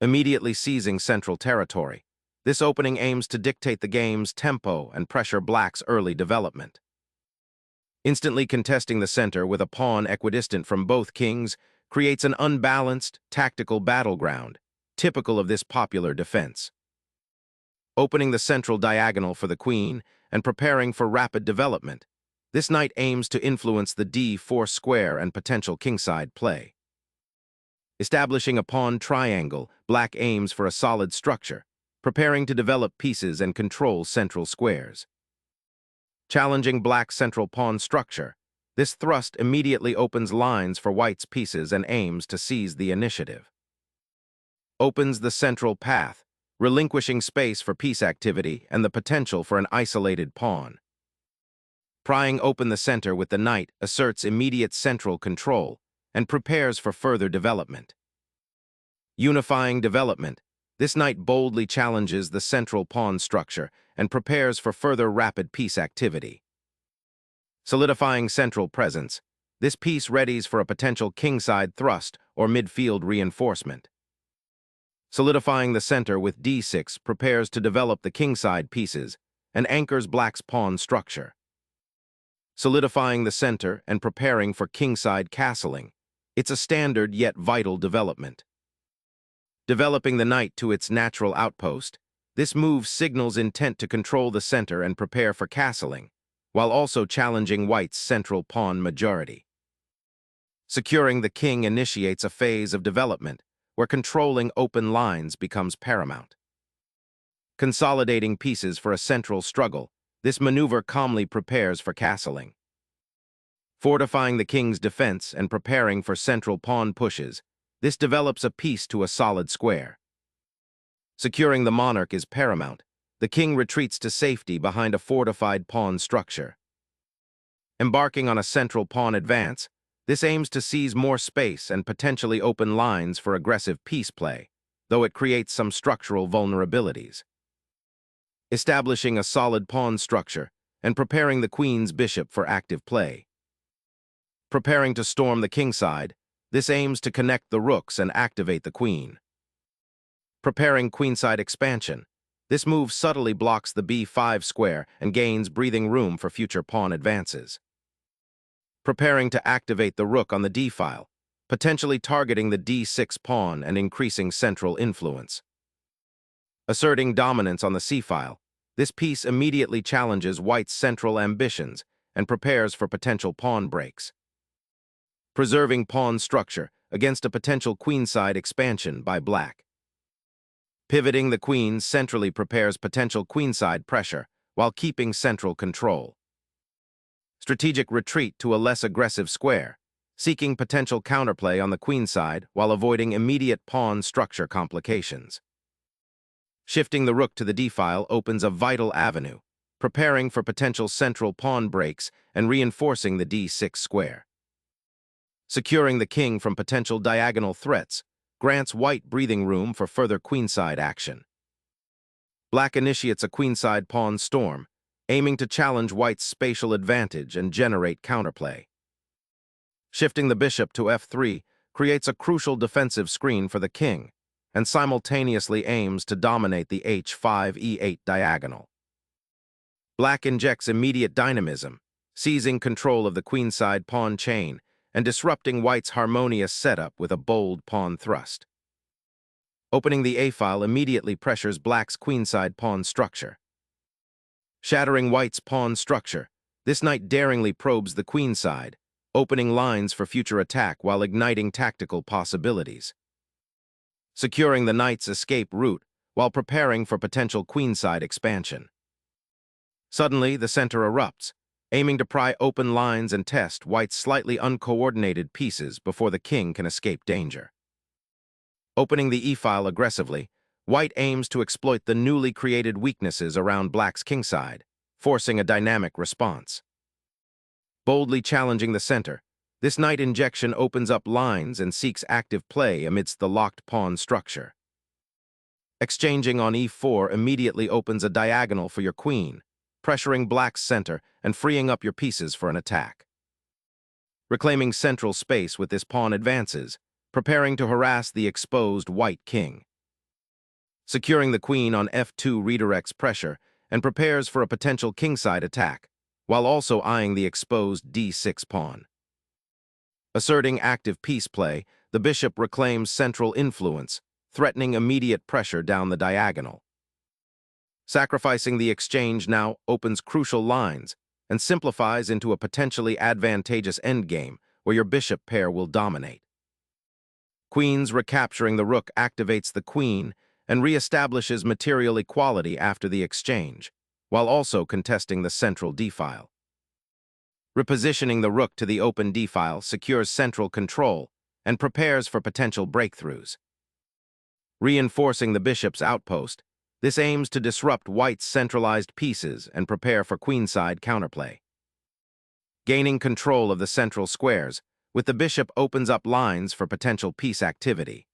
immediately seizing central territory. This opening aims to dictate the game's tempo and pressure black's early development. Instantly contesting the center with a pawn equidistant from both kings creates an unbalanced, tactical battleground, typical of this popular defense. Opening the central diagonal for the queen and preparing for rapid development, this knight aims to influence the d4 square and potential kingside play. Establishing a pawn triangle, black aims for a solid structure, preparing to develop pieces and control central squares. Challenging black's central pawn structure, this thrust immediately opens lines for white's pieces and aims to seize the initiative. Opens the central path, relinquishing space for piece activity and the potential for an isolated pawn. Prying open the center with the knight asserts immediate central control and prepares for further development. Unifying development, this knight boldly challenges the central pawn structure and prepares for further rapid piece activity. Solidifying central presence, this piece readies for a potential kingside thrust or midfield reinforcement. Solidifying the center with d6 prepares to develop the kingside pieces and anchors black's pawn structure. Solidifying the center and preparing for kingside castling, it's a standard yet vital development. Developing the knight to its natural outpost, this move signals intent to control the center and prepare for castling, while also challenging white's central pawn majority. Securing the king initiates a phase of development where controlling open lines becomes paramount. Consolidating pieces for a central struggle, this maneuver calmly prepares for castling. Fortifying the king's defense and preparing for central pawn pushes, this develops a piece to a solid square. Securing the monarch is paramount. The king retreats to safety behind a fortified pawn structure. Embarking on a central pawn advance, this aims to seize more space and potentially open lines for aggressive piece play, though it creates some structural vulnerabilities. Establishing a solid pawn structure and preparing the queen's bishop for active play. Preparing to storm the kingside, this aims to connect the rooks and activate the queen. Preparing queenside expansion, this move subtly blocks the b5 square and gains breathing room for future pawn advances. Preparing to activate the rook on the d-file, potentially targeting the d6 pawn and increasing central influence. Asserting dominance on the c-file, this piece immediately challenges white's central ambitions and prepares for potential pawn breaks. Preserving pawn structure against a potential queenside expansion by black. Pivoting the queen centrally prepares potential queenside pressure while keeping central control. Strategic retreat to a less aggressive square, seeking potential counterplay on the queenside while avoiding immediate pawn structure complications. Shifting the rook to the d-file opens a vital avenue, preparing for potential central pawn breaks and reinforcing the d6 square. Securing the king from potential diagonal threats grants white breathing room for further queenside action. Black initiates a queenside pawn storm, aiming to challenge white's spatial advantage and generate counterplay. Shifting the bishop to f3 creates a crucial defensive screen for the king and simultaneously aims to dominate the h5-e8 diagonal. Black injects immediate dynamism, seizing control of the queenside pawn chain and disrupting white's harmonious setup with a bold pawn thrust. Opening the a-file immediately pressures black's queenside pawn structure. Shattering white's pawn structure, this knight daringly probes the queenside, opening lines for future attack while igniting tactical possibilities. Securing the knight's escape route while preparing for potential queenside expansion. Suddenly, the center erupts, aiming to pry open lines and test white's slightly uncoordinated pieces before the king can escape danger. Opening the e-file aggressively, white aims to exploit the newly created weaknesses around black's kingside, forcing a dynamic response. Boldly challenging the center, this knight injection opens up lines and seeks active play amidst the locked pawn structure. Exchanging on e4 immediately opens a diagonal for your queen, pressuring black's center and freeing up your pieces for an attack. Reclaiming central space with this pawn advances, preparing to harass the exposed white king. Securing the queen on f2 redirects pressure and prepares for a potential kingside attack, while also eyeing the exposed d6 pawn. Asserting active piece play, the bishop reclaims central influence, threatening immediate pressure down the diagonal. Sacrificing the exchange now opens crucial lines and simplifies into a potentially advantageous endgame where your bishop pair will dominate. Queens recapturing the rook activates the queen and reestablishes material equality after the exchange, while also contesting the central d-file. Repositioning the rook to the open d-file secures central control and prepares for potential breakthroughs. Reinforcing the bishop's outpost, this aims to disrupt white's centralized pieces and prepare for queenside counterplay. Gaining control of the central squares, with the bishop opens up lines for potential piece activity.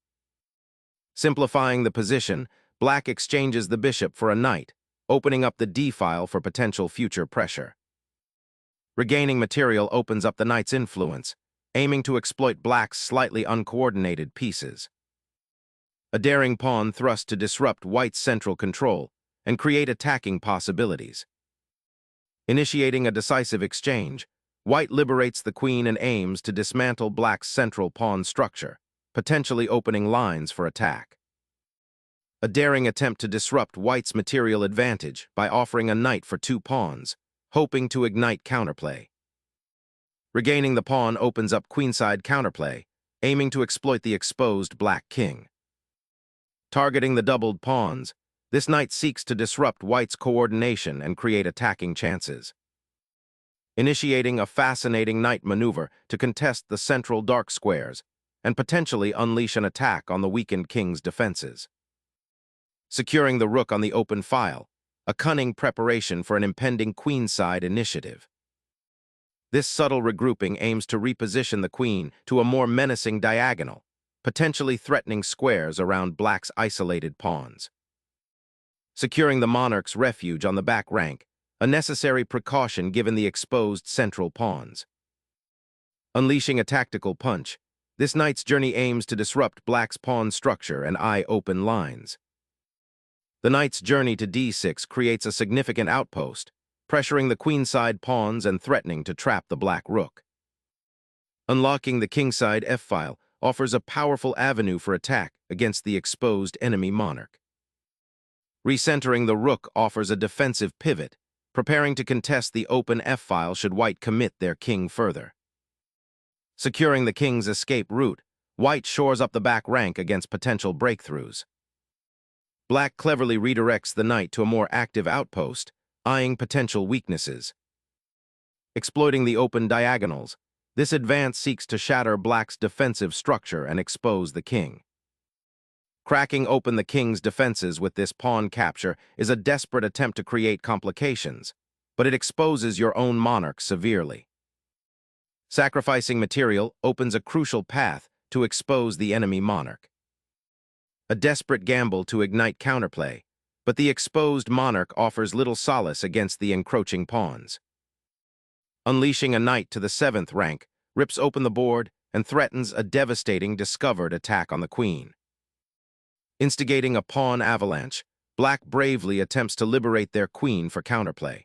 Simplifying the position, black exchanges the bishop for a knight, opening up the d-file for potential future pressure. Regaining material opens up the knight's influence, aiming to exploit black's slightly uncoordinated pieces. A daring pawn thrust to disrupt white's central control and create attacking possibilities. Initiating a decisive exchange, white liberates the queen and aims to dismantle black's central pawn structure, potentially opening lines for attack. A daring attempt to disrupt white's material advantage by offering a knight for 2 pawns, hoping to ignite counterplay. Regaining the pawn opens up queenside counterplay, aiming to exploit the exposed black king. Targeting the doubled pawns, this knight seeks to disrupt white's coordination and create attacking chances. Initiating a fascinating knight maneuver to contest the central dark squares and potentially unleash an attack on the weakened king's defenses. Securing the rook on the open file, a cunning preparation for an impending queenside initiative. This subtle regrouping aims to reposition the queen to a more menacing diagonal, potentially threatening squares around black's isolated pawns. Securing the monarch's refuge on the back rank, a necessary precaution given the exposed central pawns. Unleashing a tactical punch, this knight's journey aims to disrupt black's pawn structure and eye open lines. The knight's journey to d6 creates a significant outpost, pressuring the queenside pawns and threatening to trap the black rook. Unlocking the kingside f-file offers a powerful avenue for attack against the exposed enemy monarch. Recentering the rook offers a defensive pivot, preparing to contest the open f-file should white commit their king further. Securing the king's escape route, white shores up the back rank against potential breakthroughs. Black cleverly redirects the knight to a more active outpost, eyeing potential weaknesses. Exploiting the open diagonals, this advance seeks to shatter black's defensive structure and expose the king. Cracking open the king's defenses with this pawn capture is a desperate attempt to create complications, but it exposes your own monarch severely. Sacrificing material opens a crucial path to expose the enemy monarch. A desperate gamble to ignite counterplay, but the exposed monarch offers little solace against the encroaching pawns. Unleashing a knight to the 7th rank rips open the board and threatens a devastating discovered attack on the queen. Instigating a pawn avalanche, black bravely attempts to liberate their queen for counterplay.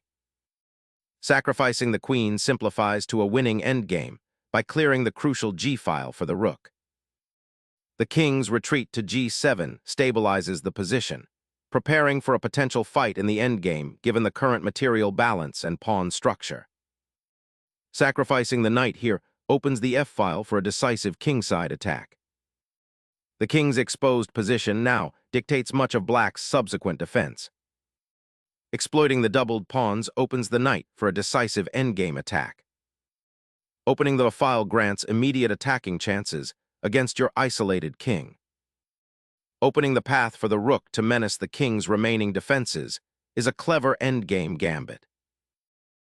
Sacrificing the queen simplifies to a winning endgame by clearing the crucial g-file for the rook. The king's retreat to g7 stabilizes the position, preparing for a potential fight in the endgame given the current material balance and pawn structure. Sacrificing the knight here opens the f-file for a decisive kingside attack. The king's exposed position now dictates much of black's subsequent defense. Exploiting the doubled pawns opens the knight for a decisive endgame attack. Opening the file grants immediate attacking chances against your isolated king. Opening the path for the rook to menace the king's remaining defenses is a clever endgame gambit.